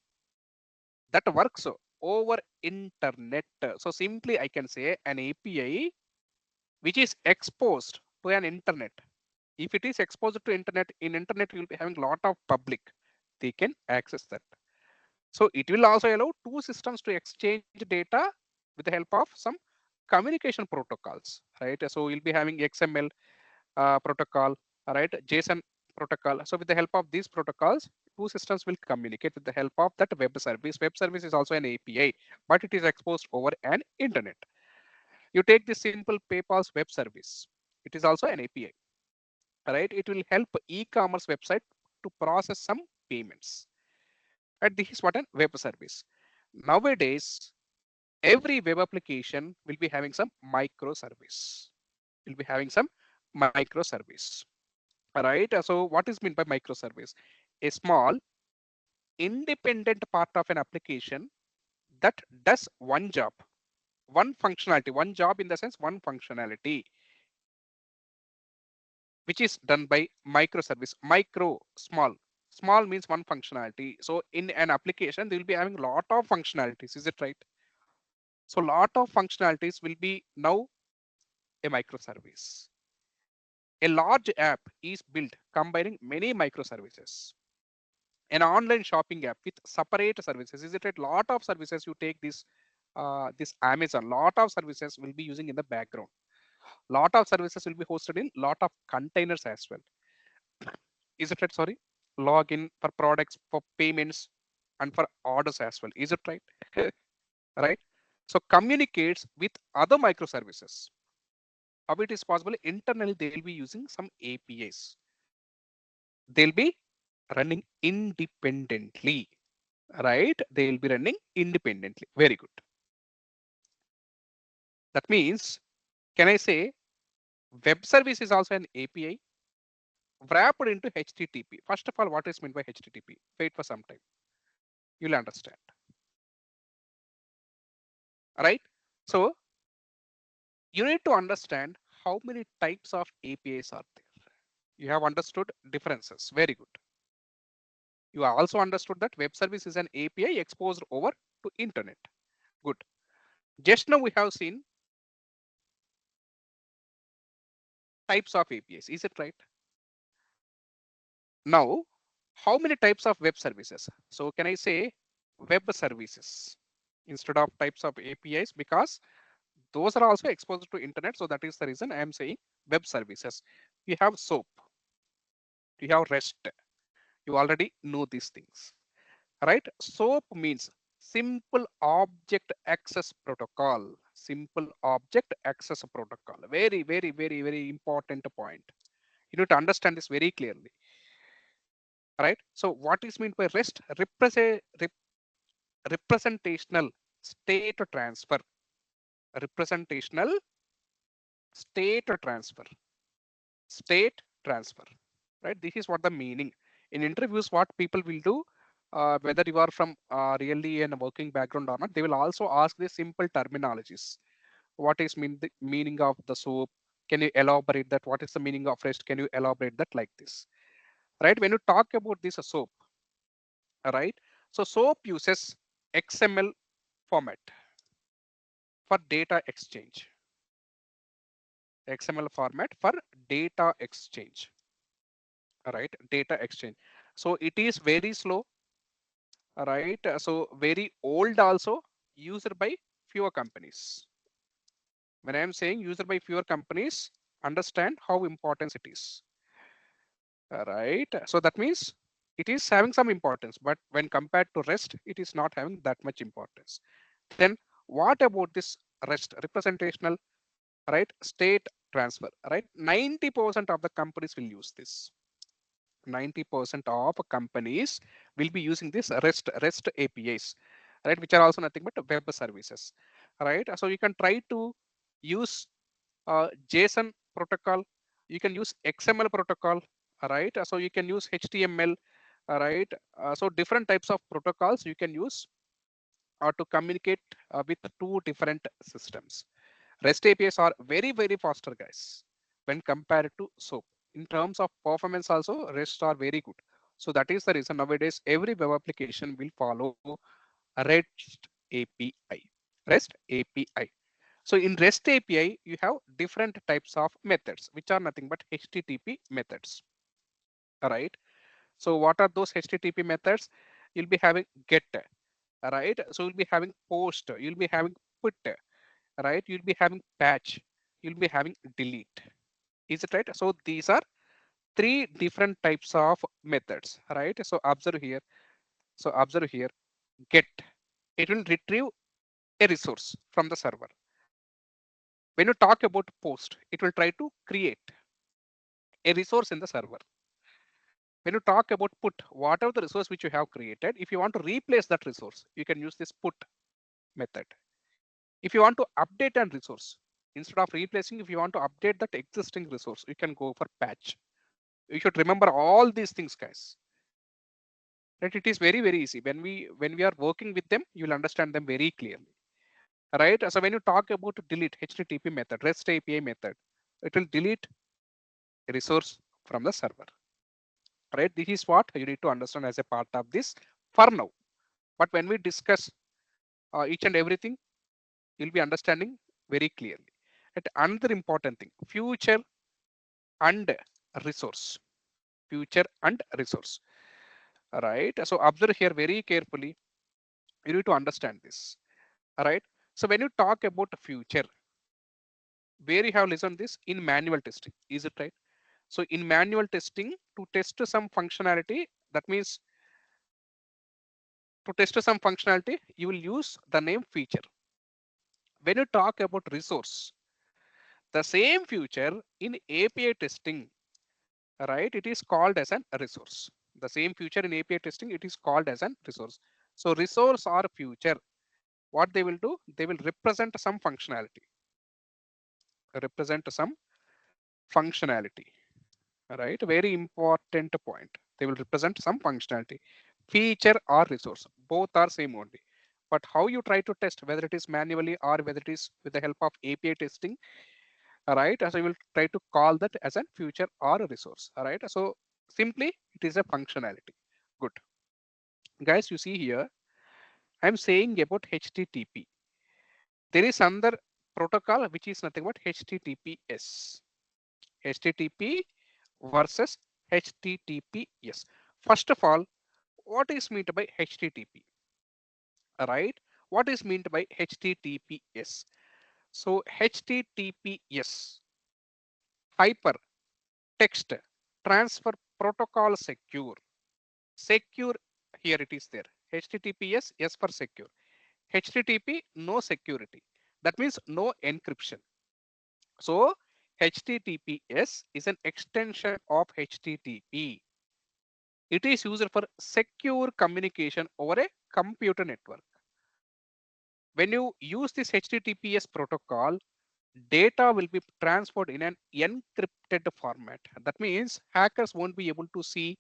that works over internet. So simply I can say an API which is exposed to an internet. If it is exposed to internet, in internet you will be having a lot of public. They can access that. So it will also allow two systems to exchange data with the help of some communication protocols, right? So you'll be having XML protocol, right? JSON protocol. So with the help of these protocols, two systems will communicate with the help of that web service. Web service is also an API, but it is exposed over an internet. You take this simple PayPal's web service. It is also an API, right? It will help e-commerce website to process some payments. And this is what a web service. Nowadays, every web application will be having some microservice. Will be having some microservice. Right? So what is meant by microservice? A small independent part of an application that does one job, one functionality, one job in the sense one functionality, which is done by microservice. Micro, small. Small means one functionality. So in an application, they will be having a lot of functionalities. Is it right? So lot of functionalities will be now a microservice. A large app is built combining many microservices. An online shopping app with separate services. Is it right? Lot of services you take this Amazon. Lot of services will be using in the background. Lot of services will be hosted in lot of containers as well. Is it right? Sorry. Login for products, for payments, and for orders as well. Is it right? Right. So communicates with other microservices. How it is possible? Internally, they will be using some APIs. They'll be running independently, right? They will be running independently. Very good. That means, can I say web service is also an API wrapped into HTTP? First of all, what is meant by HTTP? Wait for some time. You'll understand, right? So you need to understand how many types of APIs are there. You have understood differences. Very good. You have also understood that web service is an API exposed over to internet. Good. Just now we have seen types of APIs. Is it right? Now, how many types of web services? So can I say web services instead of types of APIs, because those are also exposed to internet. So that is the reason I am saying web services. You have SOAP, you have REST. You already know these things, right? SOAP means simple object access protocol. Simple object access protocol. Very, very, very, very important point. You need to understand this very clearly, right? So what is meant by REST? Representational state transfer. Representational state transfer. State transfer, right? This is what the meaning. In interviews, what people will do, whether you are from really in a working background or not, they will also ask the simple terminologies. What is the meaning of the SOAP? Can you elaborate that? What is the meaning of REST? Can you elaborate that like this? Right? When you talk about this SOAP, right? So SOAP uses XML format for data exchange. XML format for data exchange. Right? Data exchange. So it is very slow, right? So very old also, used by fewer companies. When I am saying used by fewer companies, understand how important it is. Right? So that means it is having some importance, but when compared to REST, it is not having that much importance. Then what about this REST, representational, right? State transfer, right? 90% of the companies will use this. 90% of companies will be using this REST APIs, right? Which are also nothing but web services, right? So you can try to use JSON protocol, you can use XML protocol, right? So you can use HTML, right? So different types of protocols you can use to communicate with two different systems. REST APIs are very, very faster, guys, when compared to SOAP. In terms of performance also, REST are very good. So that is the reason nowadays every web application will follow REST API. REST API. So in REST API, you have different types of methods, which are nothing but HTTP methods, right? So what are those HTTP methods? You'll be having get, right? So you'll be having post, you'll be having put, right? You'll be having patch, you'll be having delete. Is it right? So these are three different types of methods, right? So observe here. So observe here, get, it will retrieve a resource from the server. When you talk about post, it will try to create a resource in the server. When you talk about put, whatever the resource which you have created, if you want to replace that resource, you can use this put method. If you want to update an resource, instead of replacing, if you want to update that existing resource, you can go for patch. You should remember all these things, guys. Right? It is very, very easy. When we are working with them, you will understand them very clearly. Right? So when you talk about delete HTTP method, REST API method, it will delete a resource from the server. Right? This is what you need to understand as a part of this for now. But when we discuss each and everything, you'll be understanding very clearly. And another important thing, future and resource. Future and resource. Right? So observe here very carefully. You need to understand this. Right? So when you talk about the future, where you have listened this in manual testing, is it right? So in manual testing, to test some functionality, that means to test some functionality, you will use the name feature. When you talk about resource, the same feature in API testing, right? It is called as an resource. The same feature in API testing, it is called as an resource. So resource or future, what they will do, they will represent some functionality, represent some functionality, right? Very important point. They will represent some functionality, feature or resource, both are same only. But how you try to test, whether it is manually or whether it is with the help of API testing, all right? So you will try to call that as a feature or a resource, all right? So simply it is a functionality. Good. Guys, you see here, I'm saying about HTTP. There is another protocol which is nothing but HTTPS. HTTP versus HTTPS. First of all, what is meant by HTTP? Right? What is meant by HTTPS? So HTTPS, hyper text transfer protocol secure. Secure, here it is there. HTTPS, yes for secure. HTTP, no security. That means no encryption. So HTTPS is an extension of HTTP. It is used for secure communication over a computer network. When you use this HTTPS protocol, data will be transferred in an encrypted format. That means hackers won't be able to see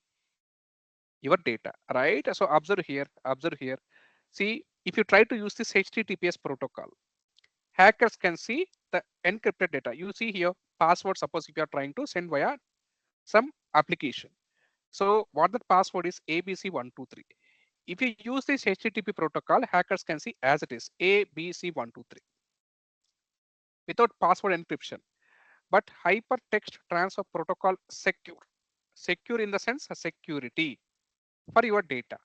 your data, right? So observe here, observe here. See, if you try to use this HTTPS protocol, hackers can see the encrypted data. You see here, password, suppose if you are trying to send via some application. So what that password is ABC123. If you use this HTTP protocol, hackers can see as it is ABC123 without password encryption. But hypertext transfer protocol secure. Secure in the sense of security for your data.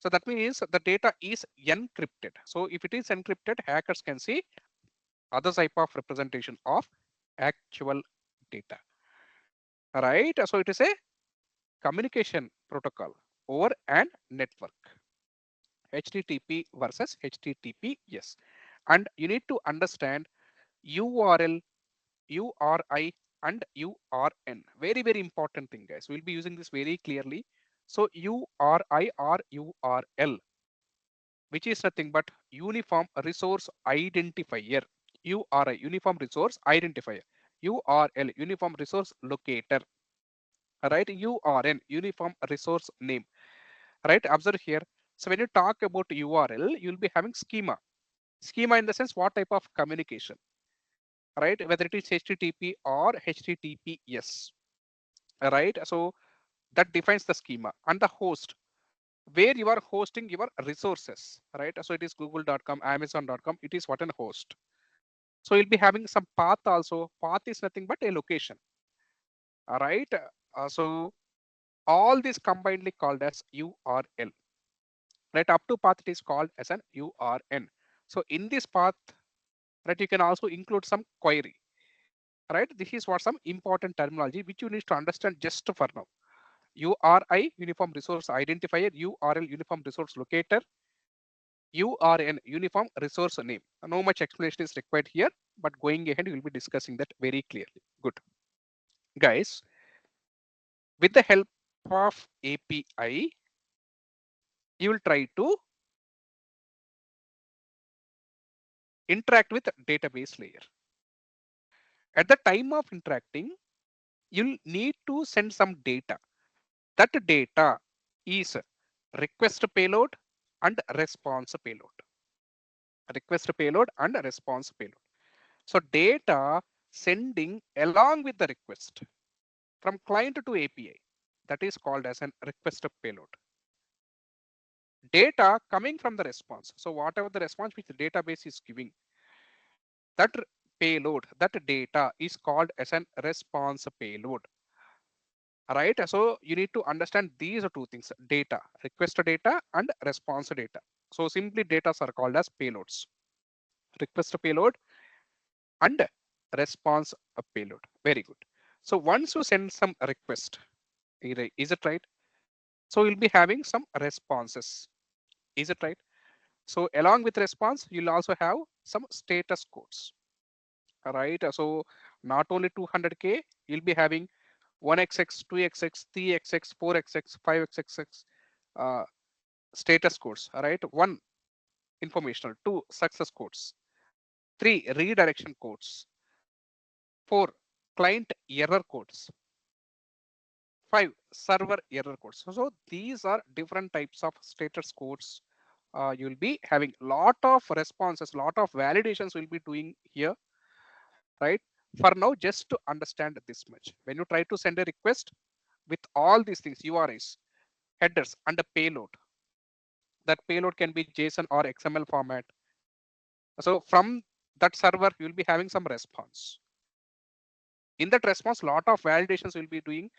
So that means the data is encrypted. So if it is encrypted, hackers can see other type of representation of actual data. Right? So it is a communication protocol over an network. HTTP versus HTTPS. And you need to understand URL, URI, and URN. Very, very important thing, guys. We'll be using this very clearly. So URI or URL, which is nothing but Uniform Resource Identifier. URI, Uniform Resource Identifier. URL, Uniform Resource Locator. Right? URN, Uniform Resource Name. Right? Observe here. So when you talk about URL, you'll be having schema. Schema in the sense what type of communication, right? Whether it is HTTP or HTTPS, right? So that defines the schema. And the host, where you are hosting your resources, right? So it is google.com, amazon.com, it is what an host. So you'll be having some path also. Path is nothing but a location, all right? So all this combinedly called as URL, right? Up to path it is called as an URN. So in this path, right, you can also include some query, right? This is what some important terminology which you need to understand just for now. URI, Uniform Resource Identifier, URL, Uniform Resource Locator, URN, Uniform Resource Name. No much explanation is required here, but going ahead, we will be discussing that very clearly. Good. Guys, with the help of API, you will try to interact with database layer. At the time of interacting, you'll need to send some data. That data is request payload and response payload. Request payload and response payload. So data sending along with the request from client to API, that is called as an request payload. Data coming from the response. So whatever the response which the database is giving, that payload, that data is called as an response payload. Right? So you need to understand these are two things: data, request data and response data. So simply data are called as payloads. Request payload and response payload. Very good. So once you send some request, is it right? So you'll be having some responses. Is it right? So along with response, you'll also have some status codes. All right. So not only 200K, you'll be having 1xx, 2xx, 3xx, 4xx, 5xx status codes. All right. One, informational. Two, success codes. Three, redirection codes. Four, client error codes. Five, server error codes. So these are different types of status codes. You'll be having lot of responses, lot of validations we'll be doing here, right? For now, just to understand this much. When you try to send a request with all these things, URIs, headers, and a payload, that payload can be JSON or XML format. So from that server, you'll be having some response. In that response, lot of validations we'll be doing,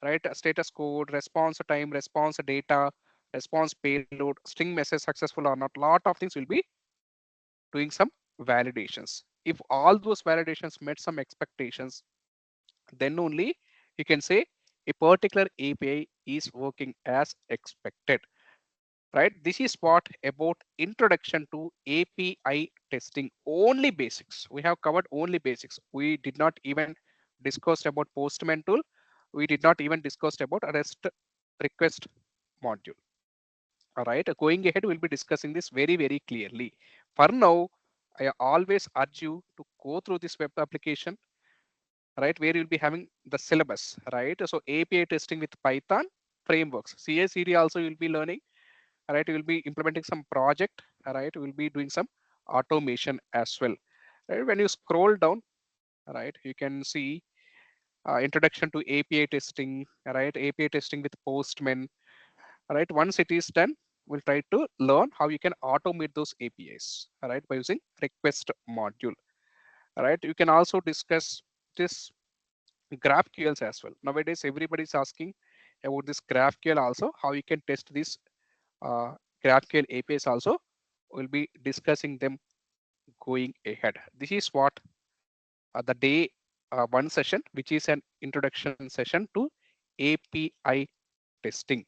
right? Status code, response time, response data, response payload, string message successful or not. Lot of things will be doing some validations. If all those validations met some expectations, then only you can say a particular API is working as expected, right? This is what about introduction to API testing. Only basics. We have covered only basics. We did not even discuss about Postman tool. We did not even discuss about REST request module. All right, going ahead, we'll be discussing this very, very clearly. For now, I always urge you to go through this web application, right, where you'll be having the syllabus, right? So API testing with Python frameworks, CI/CD also you'll be learning, right? You'll be implementing some project, right? We'll be doing some automation as well. Right? When you scroll down, right? You can see introduction to API testing, right? API testing with Postman, right? Once it is done, we'll try to learn how you can automate those APIs, right? By using request module, right? You can also discuss this GraphQLs as well. Nowadays, everybody is asking about this GraphQL also, how you can test this uh, GraphQL APIs also. We'll be discussing them going ahead. This is what the day one session, which is an introduction session to API testing.